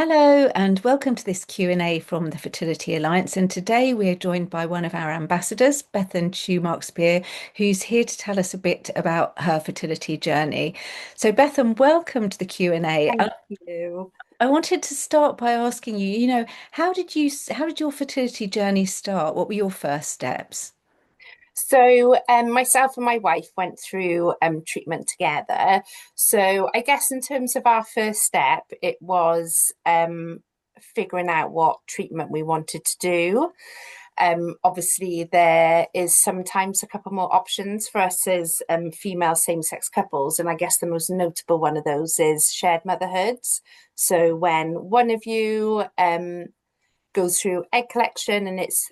Hello and welcome to this Q&A from the Fertility Alliance. And today we're joined by one of our ambassadors, Bethan Shoemark-Spear, who's here to tell us a bit about her fertility journey. So Bethan, welcome to the Q&A. Thank you. I wanted to start by asking you, how did your fertility journey start? What were your first steps? Myself and my wife went through treatment together. So, I guess in terms of our first step, it was figuring out what treatment we wanted to do. Obviously, there is sometimes a couple more options for us as female same-sex couples, and I guess the most notable one of those is shared motherhoods. So, when one of you goes through egg collection and it's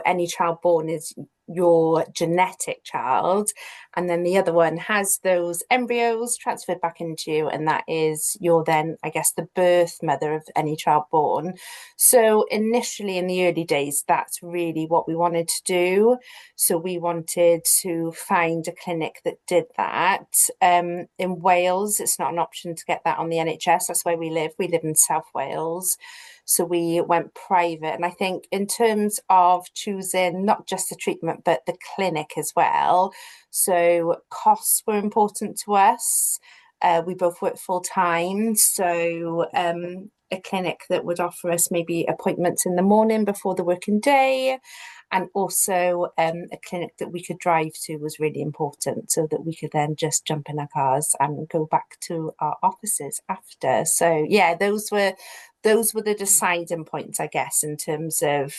any child born is your genetic child, and then the other one has those embryos transferred back into you, and that is you're then, I guess, the birth mother of any child born. So initially in the early days, that's really what we wanted to do. So we wanted to find a clinic that did that. In Wales, it's not an option to get that on the NHS. That's where we live in South Wales. So we went private. And I think in terms of choosing not just the treatment, but the clinic as well. So costs were important to us. We both work full time. So a clinic that would offer us maybe appointments in the morning before the working day. And also a clinic that we could drive to was really important so that we could then just jump in our cars and go back to our offices after. So yeah, those were the deciding points, I guess, in terms of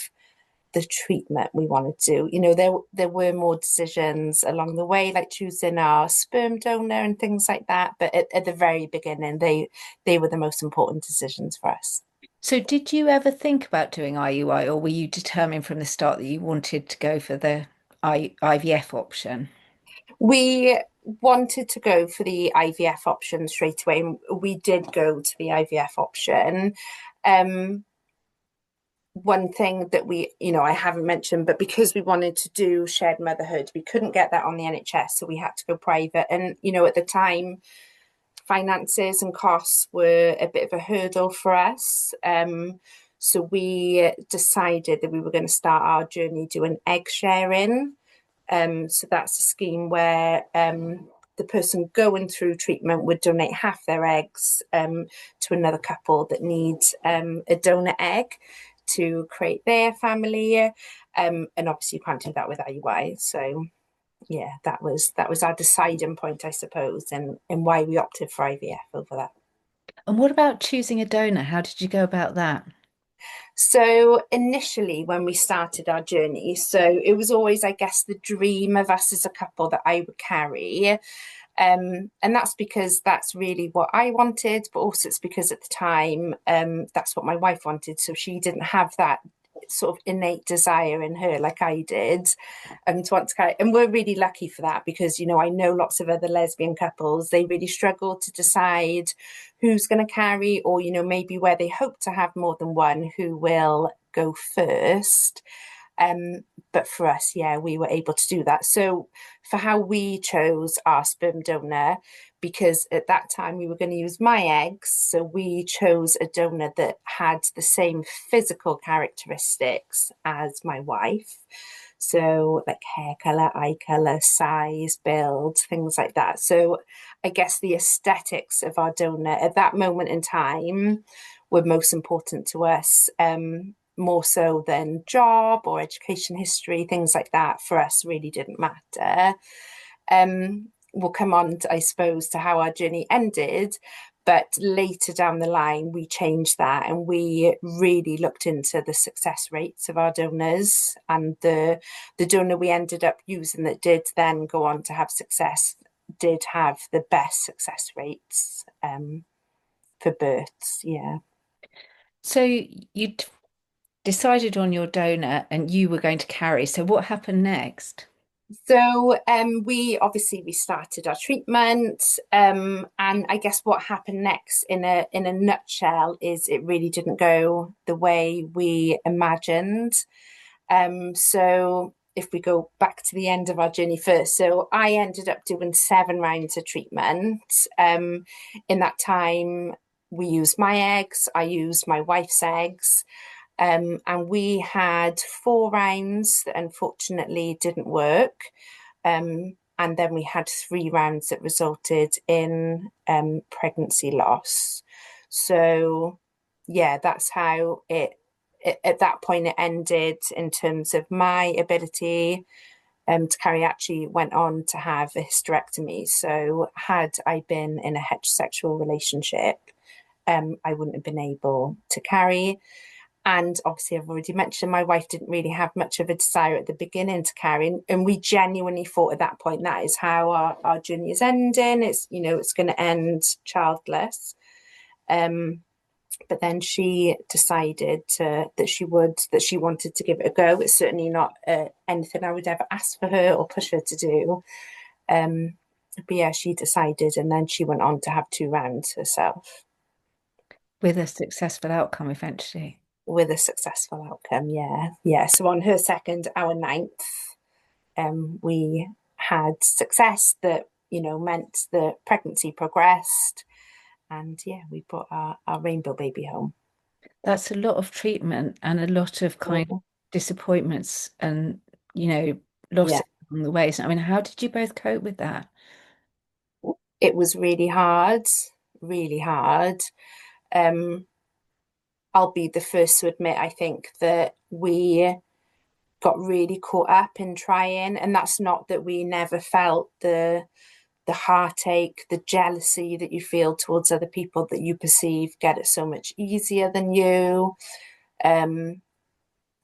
the treatment we wanted to do. There were more decisions along the way, like choosing our sperm donor and things like that. But at the very beginning, they were the most important decisions for us. So did you ever think about doing IUI, or were you determined from the start that you wanted to go for the IVF option? We wanted to go for the IVF option straight away, and we did go to the IVF option. Um, One thing that I haven't mentioned, but because we wanted to do shared motherhood, we couldn't get that on the NHS, so we had to go private. And, at the time, finances and costs were a bit of a hurdle for us. So we decided that we were going to start our journey doing egg sharing. So that's a scheme where the person going through treatment would donate half their eggs to another couple that needs a donor egg to create their family. And obviously you can't do that with IUI. So yeah, that was our deciding point, I suppose, and why we opted for IVF over that. And what about choosing a donor? How did you go about that? So initially, when we started our journey, so it was always, I guess, the dream of us as a couple that I would carry. And that's because that's really what I wanted, but also it's because at the time, that's what my wife wanted. So she didn't have that sort of innate desire in her like I did, to want to carry. And we're really lucky for that because, I know lots of other lesbian couples, they really struggle to decide who's going to carry, or, maybe where they hope to have more than one who will go first. But for us, yeah, we were able to do that. So for how we chose our sperm donor, because at that time we were going to use my eggs, so we chose a donor that had the same physical characteristics as my wife. So like hair color, eye color, size, build, things like that. So I guess the aesthetics of our donor at that moment in time were most important to us. More so than job or education history, things like that for us really didn't matter. We'll come on, I suppose, to how our journey ended. But later down the line, we changed that and we really looked into the success rates of our donors. And the donor we ended up using that did then go on to have success did have the best success rates for births. Yeah. So you decided on your donor and you were going to carry. So what happened next? So we started our treatment, and I guess what happened next in a nutshell is it really didn't go the way we imagined. So if we go back to the end of our journey first, so I ended up doing 7 rounds of treatment. In that time, we used my eggs, I used my wife's eggs, and we had 4 rounds that unfortunately didn't work. And then we had 3 rounds that resulted in pregnancy loss. So, yeah, that's how at that point it ended in terms of my ability to carry. Actually went on to have a hysterectomy. So had I been in a heterosexual relationship, I wouldn't have been able to carry. And obviously, I've already mentioned my wife didn't really have much of a desire at the beginning to carry. And we genuinely thought at that point that is how our journey is ending. It's, it's going to end childless. But then she decided that she wanted to give it a go. It's certainly not anything I would ever ask for her or push her to do. But yeah, she decided, and then she went on to have 2 rounds herself With a successful outcome eventually. with a successful outcome. Yeah, yeah. So on her second, our ninth, we had success that meant the pregnancy progressed, and yeah, we brought our rainbow baby home. That's a lot of treatment and a lot of kind of Mhm. disappointments and, you know, losses Yeah, along the way. So, I mean, how did you both cope with that? it was really hard, really hard. Um, I'll be the first to admit, I think that we got really caught up in trying, and that's not that we never felt the heartache, the jealousy that you feel towards other people that you perceive get it so much easier than you. Um,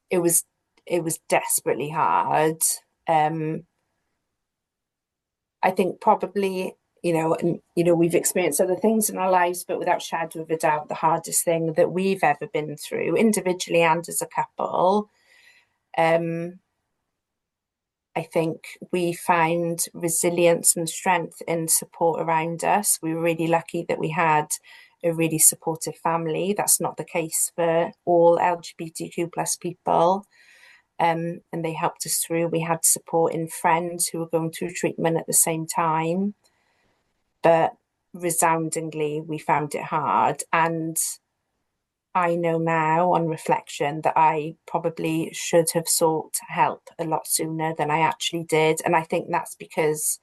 it was it was desperately hard. Um, I think probably, and we've experienced other things in our lives, but without shadow of a doubt, the hardest thing that we've ever been through, individually and as a couple, um, I think we found resilience and strength in support around us. We were really lucky that we had a really supportive family. That's not the case for all LGBTQ plus people. And they helped us through. We had support in friends who were going through treatment at the same time. But resoundingly, we found it hard. And I know now on reflection that I probably should have sought help a lot sooner than I actually did. And I think that's because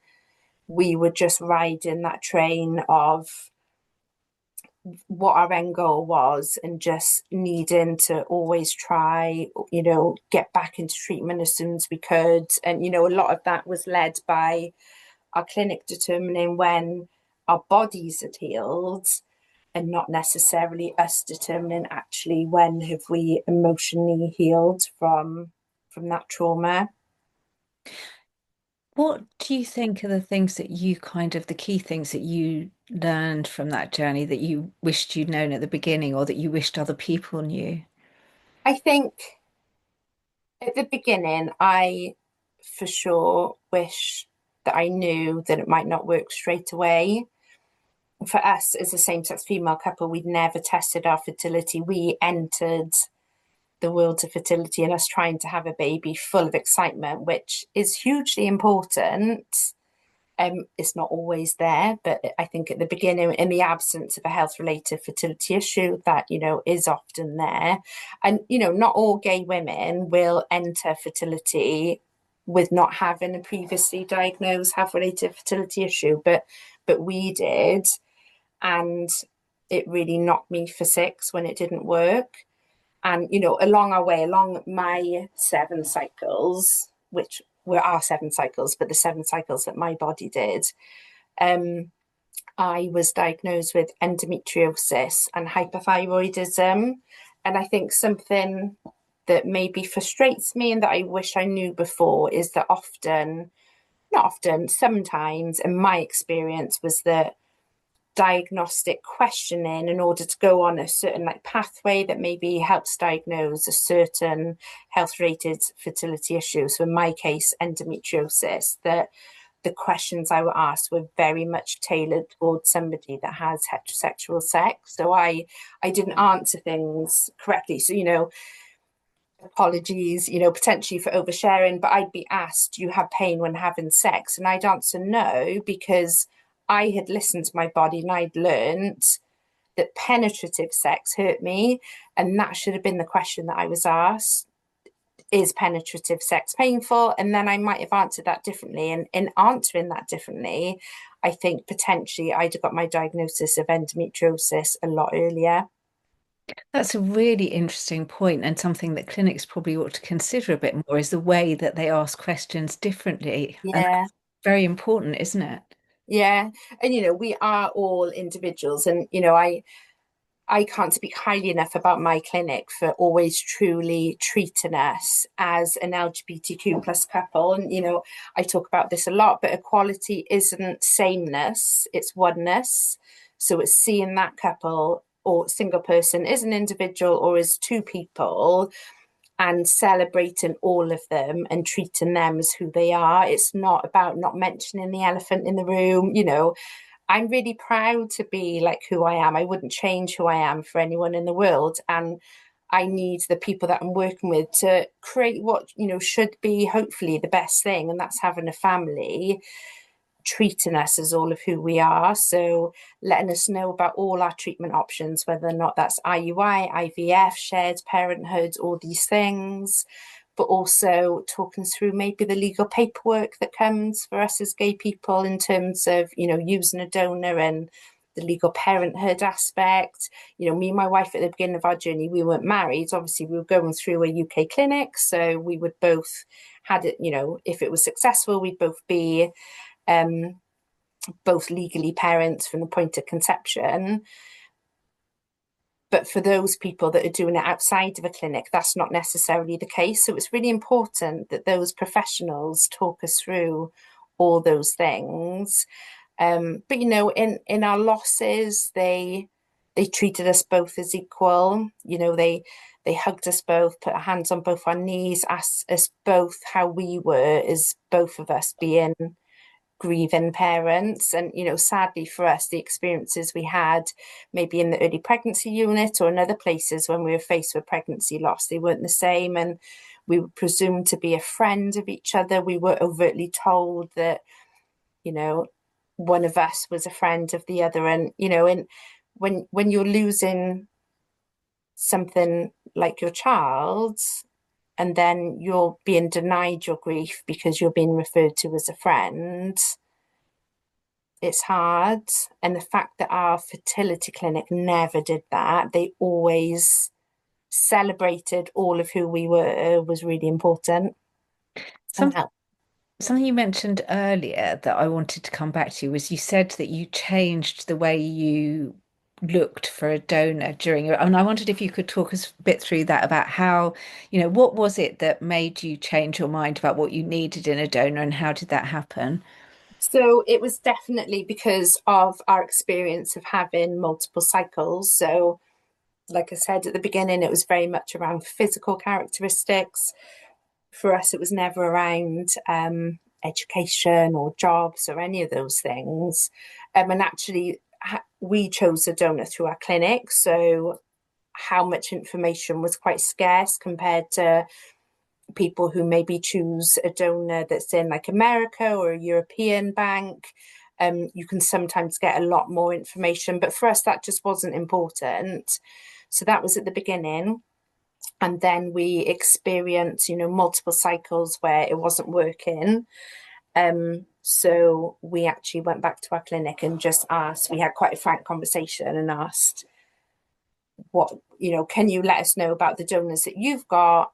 we were just riding that train of what our end goal was and just needing to always try, get back into treatment as soon as we could. And, a lot of that was led by our clinic determining when our bodies had healed and not necessarily us determining actually when have we emotionally healed from that trauma. What do you think are the things that you kind of the key things that you learned from that journey that you wished you'd known at the beginning or that you wished other people knew? I think at the beginning, I for sure wish that I knew that it might not work straight away. For us as a same-sex female couple, we'd never tested our fertility. We entered the world of fertility and us trying to have a baby full of excitement, which is hugely important. It's not always there, but I think at the beginning, in the absence of a health-related fertility issue, that is often there. And not all gay women will enter fertility with not having a previously diagnosed health-related fertility issue, but we did, and it really knocked me for six when it didn't work. And along our way, along my 7 cycles, which were our 7 cycles, but the 7 cycles that my body did, um, I was diagnosed with endometriosis and hypothyroidism. And I think something that maybe frustrates me and that I wish I knew before is that often, not often, sometimes, and my experience was that diagnostic questioning in order to go on a certain pathway that maybe helps diagnose a certain health related fertility issue. So in my case, endometriosis, that the questions I were asked were very much tailored towards somebody that has heterosexual sex. So I didn't answer things correctly. So, apologies, potentially for oversharing, but I'd be asked, do you have pain when having sex? And I'd answer no, because I had listened to my body and I'd learned that penetrative sex hurt me. And that should have been the question that I was asked. Is penetrative sex painful? And then I might have answered that differently. And in answering that differently, I think potentially I'd have got my diagnosis of endometriosis a lot earlier. That's a really interesting point, and something that clinics probably ought to consider a bit more is the way that they ask questions differently. And Yeah. that's very important, isn't it? Yeah. And we are all individuals. And I can't speak highly enough about my clinic for always truly treating us as an LGBTQ plus couple. And, I talk about this a lot, but equality isn't sameness, it's oneness. So it's seeing that couple or single person as an individual or as two people and celebrating all of them and treating them as who they are. It's not about not mentioning the elephant in the room. I'm really proud to be like who I am. I wouldn't change who I am for anyone in the world. And I need the people that I'm working with to create what, should be hopefully the best thing. And that's having a family treating us as all of who we are. So letting us know about all our treatment options, whether or not that's IUI, IVF, shared parenthood, all these things, but also talking through maybe the legal paperwork that comes for us as gay people in terms of, using a donor and the legal parenthood aspect. Me and my wife at the beginning of our journey, we weren't married. Obviously, we were going through a UK clinic. So we would both had it, if it was successful, we'd both be both legally parents from the point of conception. But for those people that are doing it outside of a clinic, that's not necessarily the case. So it's really important that those professionals talk us through all those things. But in our losses, they treated us both as equal. They hugged us both, put our hands on both our knees, asked us both how we were as both of us being grieving parents. And sadly for us, the experiences we had maybe in the early pregnancy unit or in other places when we were faced with pregnancy loss, they weren't the same. And we were presumed to be a friend of each other. We were overtly told that one of us was a friend of the other. And and when you're losing something like your child, and then you're being denied your grief because you're being referred to as a friend, it's hard. And the fact that our fertility clinic never did that, they always celebrated all of who we were, was really important and Some, helped. Something you mentioned earlier that I wanted to come back to was you said that you changed the way you looked for a donor during your, and I wondered if you could talk us a bit through that about how, what was it that made you change your mind about what you needed in a donor and how did that happen? So it was definitely because of our experience of having multiple cycles. So, like I said at the beginning, it was very much around physical characteristics. For us, it was never around education or jobs or any of those things. And actually, we chose a donor through our clinic. So, how much information was quite scarce compared to people who maybe choose a donor that's in like America or a European bank. You can sometimes get a lot more information, but for us, that just wasn't important. So that was at the beginning. And then we experienced, multiple cycles where it wasn't working. So we actually went back to our clinic and just asked, we had quite a frank conversation and asked, what, can you let us know about the donors that you've got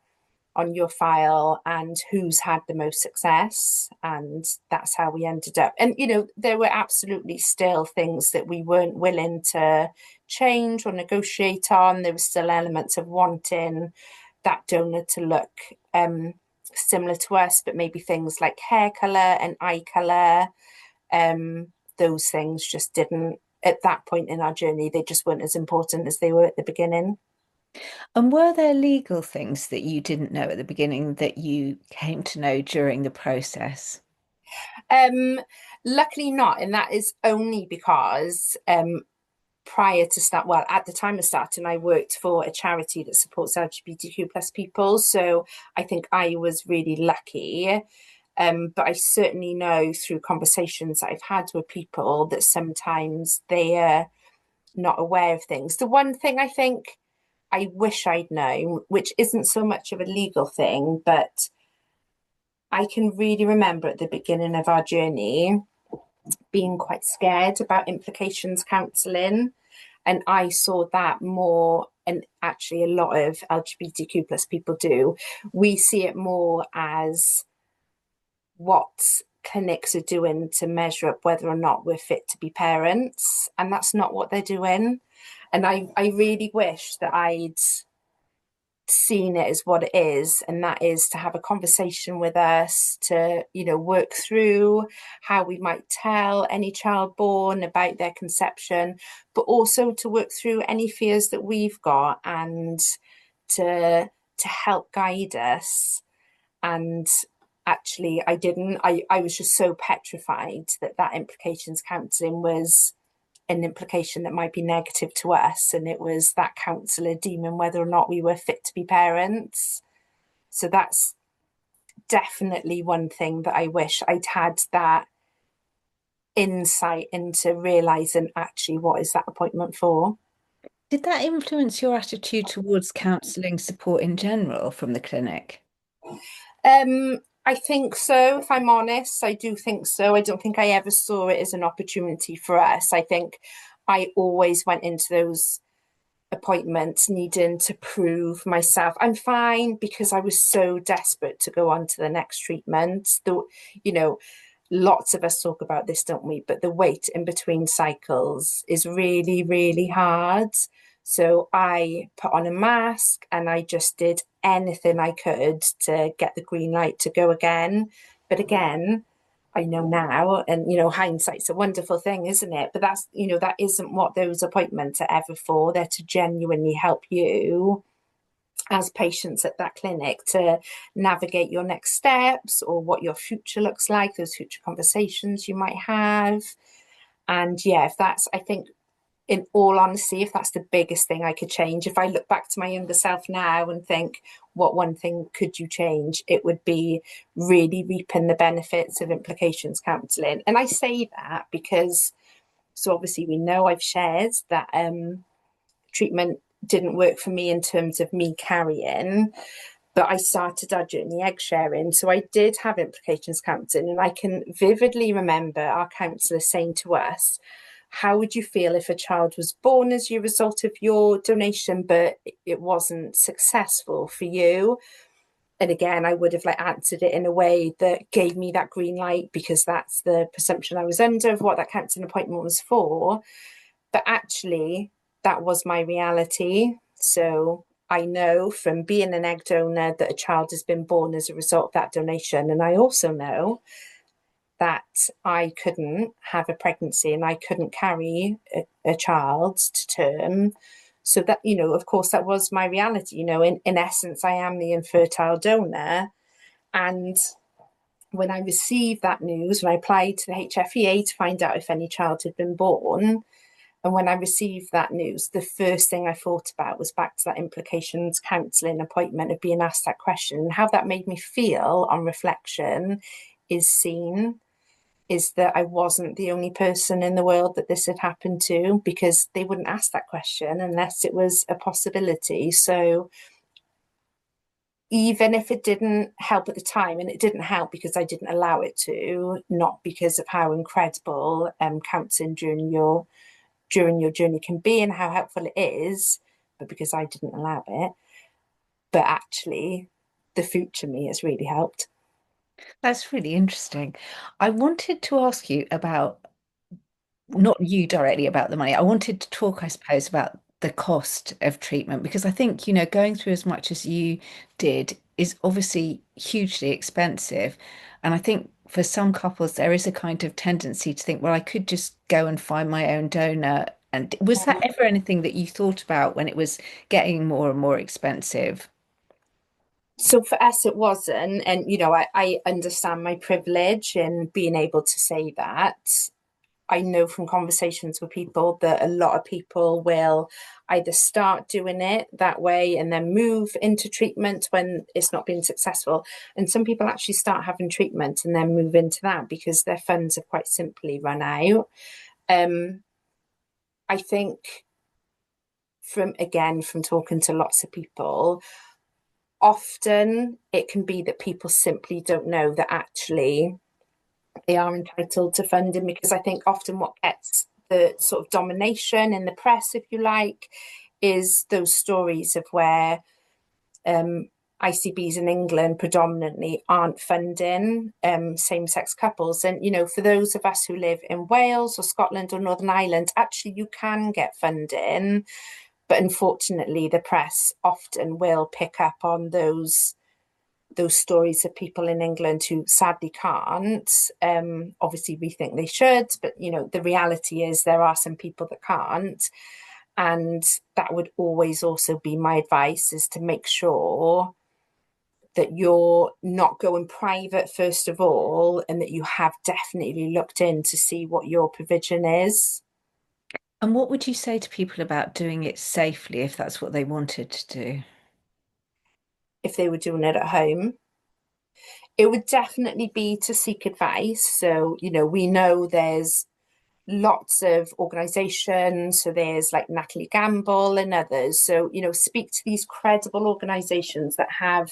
on your file and who's had the most success? And that's how we ended up. And there were absolutely still things that we weren't willing to change or negotiate on. There were still elements of wanting that donor to look similar to us, but maybe things like hair color and eye color, those things just didn't, at that point in our journey, they just weren't as important as they were at the beginning. And were there legal things that you didn't know at the beginning that you came to know during the process? Um, Luckily not, and that is only because prior to start, well, at the time of starting, I worked for a charity that supports LGBTQ plus people. So I think I was really lucky. But I certainly know through conversations that I've had with people that sometimes they not aware of things. The one thing I think I wish I'd known, which isn't so much of a legal thing, but I can really remember at the beginning of our journey being quite scared about implications counselling. And I saw that more, and actually a lot of LGBTQ plus people do. We see it more as what clinics are doing to measure up whether or not we're fit to be parents. And that's not what they're doing. And I really wish that I'd seen it as what it is, and that is to have a conversation with us to, work through how we might tell any child born about their conception, but also to work through any fears that we've got, and to help guide us. And actually I was just so petrified that implications counselling was an implication that might be negative to us, and it was that counsellor deeming whether or not we were fit to be parents. So that's definitely one thing that I wish I'd had, that insight into realizing actually what is that appointment for. Did that influence your attitude towards counselling support in general from the clinic? I think so, if I'm honest. I do think so. I don't think I ever saw it as an opportunity for us. I think I always went into those appointments needing to prove myself. I'm fine, because I was so desperate to go on to the next treatment. You know, lots of us talk about this, don't we? But the wait in between cycles is really, really hard. So I put on a mask and I just did anything I could to get the green light to go again. But again, I know now, and hindsight's a wonderful thing, isn't it? But that isn't what those appointments are ever for. They're to genuinely help you as patients at that clinic to navigate your next steps, or what your future looks like, those future conversations you might have. And yeah, if that's, I think, in all honesty, if that's the biggest thing I could change, if I look back to my younger self now and think, what one thing could you change? It would be really reaping the benefits of implications counselling. And I say that because, so obviously we know I've shared that treatment didn't work for me in terms of me carrying, but I started our journey egg sharing. So I did have implications counselling, and I can vividly remember our counsellor saying to us, how would you feel if a child was born as a result of your donation, but it wasn't successful for you? And again, I would have answered it in a way that gave me that green light, because that's the presumption I was under of what that counselling appointment was for. But actually, that was my reality. So I know from being an egg donor that a child has been born as a result of that donation. And I also know that I couldn't have a pregnancy and I couldn't carry a child to term. So that, of course, that was my reality. In essence, I am the infertile donor. And when I received that news, when I applied to the HFEA to find out if any child had been born, and when I received that news, the first thing I thought about was back to that implications counselling appointment, of being asked that question. And how that made me feel on reflection is that I wasn't the only person in the world that this had happened to, because they wouldn't ask that question unless it was a possibility. So even if it didn't help at the time, and it didn't help because I didn't allow it to, not because of how incredible counselling during your journey can be and how helpful it is, but because I didn't allow it. But actually, the future me has really helped. That's really interesting. I wanted to ask you about, not you directly about the money. I wanted to talk, I suppose, about the cost of treatment, because I think, going through as much as you did is obviously hugely expensive. And I think for some couples, there is a kind of tendency to think, well, I could just go and find my own donor. And was that ever anything that you thought about when it was getting more and more expensive? So for us, it wasn't. And, I understand my privilege in being able to say that. I know from conversations with people that a lot of people will either start doing it that way and then move into treatment when it's not been successful. And some people actually start having treatment and then move into that because their funds have quite simply run out. I think from talking to lots of people, often it can be that people simply don't know that actually they are entitled to funding, because I think often what gets the sort of domination in the press, if you like, is those stories of where um, ICBs in England predominantly aren't funding same-sex couples. And, for those of us who live in Wales or Scotland or Northern Ireland, actually you can get funding, but unfortunately the press often will pick up on those stories of people in England who sadly can't. Obviously, we think they should, but the reality is there are some people that can't. And that would always also be my advice, is to make sure that you're not going private first of all, and that you have definitely looked in to see what your provision is. And what would you say to people about doing it safely if that's what they wanted to do? If they were doing it at home, it would definitely be to seek advice. So, we know there's lots of organizations. So there's like Natalie Gamble and others. So, speak to these credible organizations that have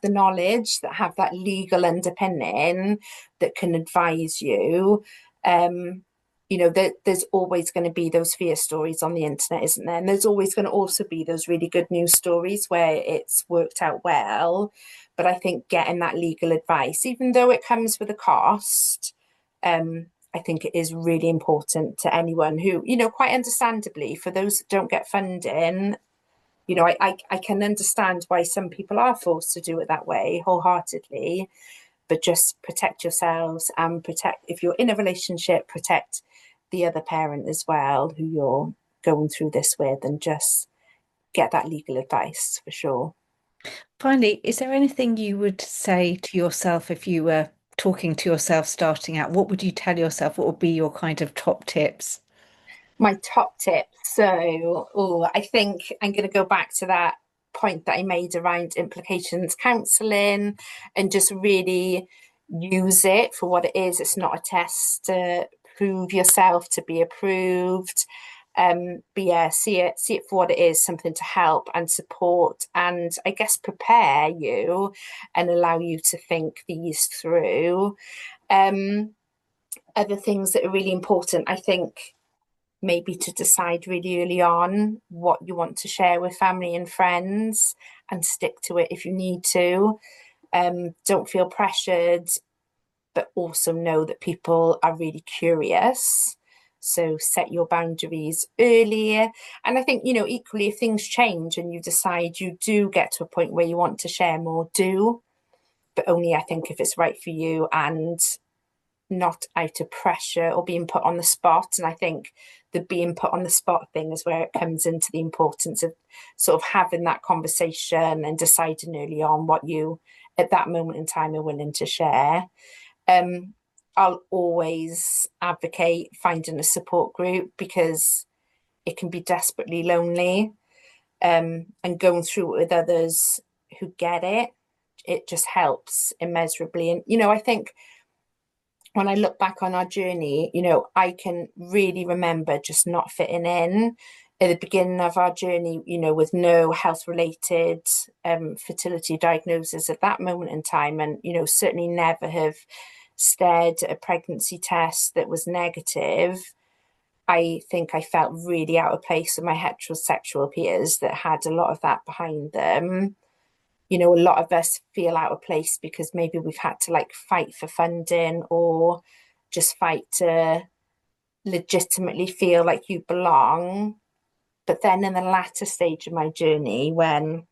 the knowledge, that have that legal underpinning, that can advise you. There's always going to be those fear stories on the internet, isn't there? And there's always going to also be those really good news stories where it's worked out well. But I think getting that legal advice, even though it comes with a cost, I think it is really important to anyone who, quite understandably, for those that don't get funding, I can understand why some people are forced to do it that way wholeheartedly, but just protect yourselves and protect, if you're in a relationship, protect the other parent as well who you're going through this with, and just get that legal advice for sure. Finally, is there anything you would say to yourself if you were talking to yourself starting out? What would you tell yourself? What would be your kind of top tips? My top tip. So, I think I'm going to go back to that point that I made around implications counselling, and just really use it for what it is. It's not a test to prove yourself to be approved. But yeah, see it for what it is, something to help and support, and I guess prepare you and allow you to think these through. Um, Other things that are really important, I think, maybe to decide really early on what you want to share with family and friends, and stick to it if you need to. Don't feel pressured, but also know that people are really curious. So set your boundaries earlier. And I think, equally, if things change and you decide you do get to a point where you want to share more, do, but only I think if it's right for you, and not out of pressure or being put on the spot. And I think the being put on the spot thing is where it comes into the importance of sort of having that conversation and deciding early on what you, at that moment in time, are willing to share. Um, I'll always advocate finding a support group, because it can be desperately lonely. And going through it with others who get it, it just helps immeasurably. And, I think when I look back on our journey, I can really remember just not fitting in at the beginning of our journey, with no health related fertility diagnosis at that moment in time. And, certainly never have stared at a pregnancy test that was negative. I think I felt really out of place with my heterosexual peers that had a lot of that behind them. A lot of us feel out of place because maybe we've had to like fight for funding, or just fight to legitimately feel like you belong. But then in the latter stage of my journey, when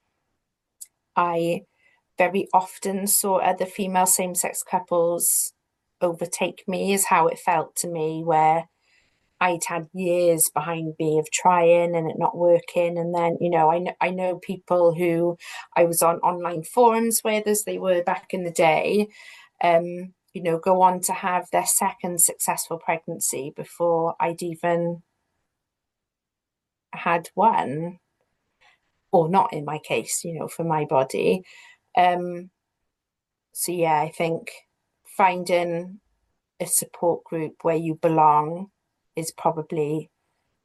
I very often saw other female same-sex couples overtake me, is how it felt to me, where I'd had years behind me of trying and it not working. And then, I know people who I was on online forums with, as they were back in the day, go on to have their second successful pregnancy before I'd even had one, or not in my case, for my body. Um, so yeah, I think finding a support group where you belong is probably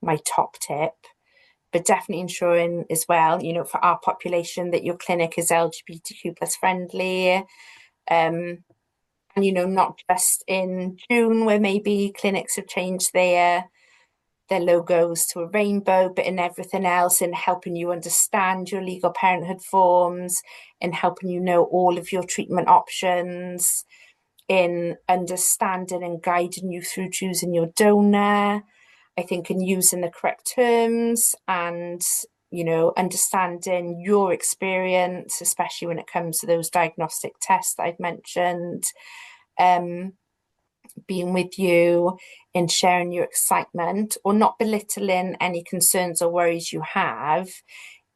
my top tip. But definitely ensuring as well, for our population that your clinic is LGBTQ plus friendly. And not just in June where maybe clinics have changed their logos to a rainbow, but in everything else, in helping you understand your legal parenthood forms, in helping you know all of your treatment options, in understanding and guiding you through choosing your donor. I think in using the correct terms and understanding your experience, especially when it comes to those diagnostic tests that I've mentioned, um, being with you, in sharing your excitement or not belittling any concerns or worries you have,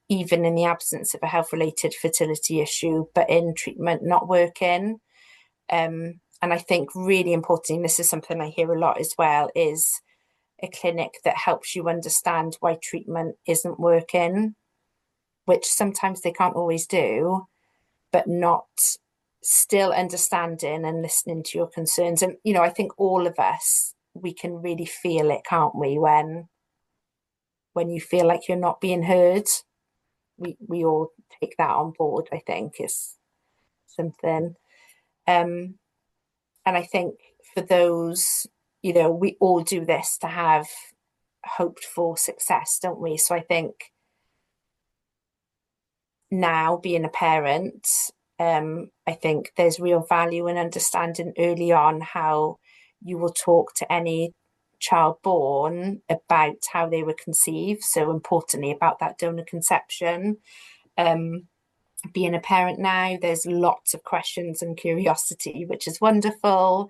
even in the absence of a health related fertility issue, but in treatment not working. And I think really importantly, this is something I hear a lot as well, is a clinic that helps you understand why treatment isn't working, which sometimes they can't always do, but not still understanding and listening to your concerns. And, I think all of us, we can really feel it, can't we? When you feel like you're not being heard, we all take that on board, I think, is something. And I think for those, we all do this to have hoped for success, don't we? So I think now being a parent, I think there's real value in understanding early on how you will talk to any child born about how they were conceived. So importantly about that donor conception. Being a parent now, there's lots of questions and curiosity, which is wonderful.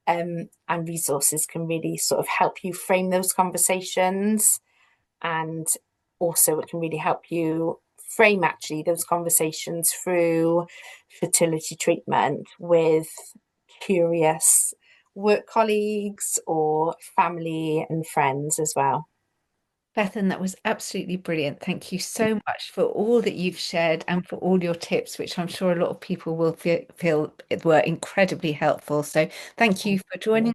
And resources can really sort of help you frame those conversations. And also it can really help you frame actually those conversations through fertility treatment with curious work colleagues or family and friends as well. Bethan, that was absolutely brilliant. Thank you so much for all that you've shared and for all your tips, which I'm sure a lot of people will feel were incredibly helpful. So thank you for joining